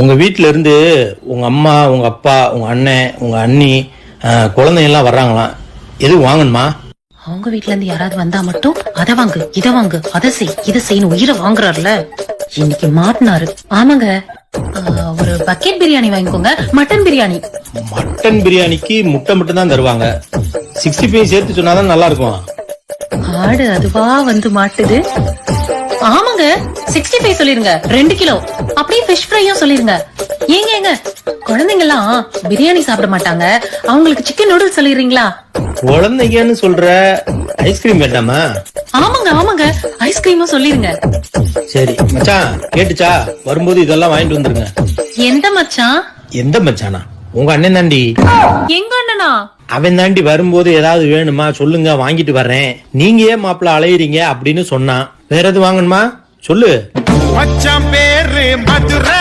உங்க வீட்ல இருந்து உங்க அம்மா, உங்க அப்பா, உங்க அண்ணன், உங்க அண்ணி, குழந்தைங்க எல்லாம் வர்றாங்களாம். எதுவும் வாங்கணுமா? அவங்க வீட்ல இருந்து யாராவது வந்தா மட்டும் அத வாங்கு, இத வாங்கு, அத செய், இத செய்யணும் உயிரை வாங்குறாருல. இன்னைக்கு மாட்டினாரு. ஆமாங்க, ஒரு பக்கெட் பிரியாணி வாங்கிக்கோங்க. மட்டன் பிரியாணி. மட்டன் பிரியாணிக்கு முட்டை மட்டும் தான் தருவாங்க. 65 சேர்த்து சொன்னாதான் நல்லா இருக்கும். ஆடு அதுவா வந்து மாட்டுது. ஆமாங்க, 65 சொல்லிருங்க, 2 கிலோ. அப்படியே ஃபிஷ் ஃப்ரையும் சொல்லிருங்க. ஏங்க குழந்தைங்க எல்லாம் பிரியாணி சாப்பிட மாட்டாங்க, அவங்களுக்கு சிக்கன் நூடுல்ஸ் சொல்லிடுறீங்களா? குழந்தைங்கன்னு சொல்ற, ஐஸ்கிரீம் வேண்டாமா? ஆமாங்க ஐஸ்கிரீமும் சொல்லிருங்க. சரி மச்சான், கேட்டுச்சா? வரும்போது இதெல்லாம் வாங்கிட்டு வந்துருங்க. எந்த மச்சான்? எந்த மச்சானா? உங்க அண்ணன் தாண்டி. எங்க அண்ணனா? அவன் தாண்டி வரும்போது ஏதாவது வேணுமா சொல்லுங்க, வாங்கிட்டு வர்றேன். நீங்க ஏன் மாப்பிள்ள அலையிறீங்க அப்படின்னு சொன்னான். வேற எது வாங்கணுமா சொல்லு. மச்சான் பேரு மதுரை.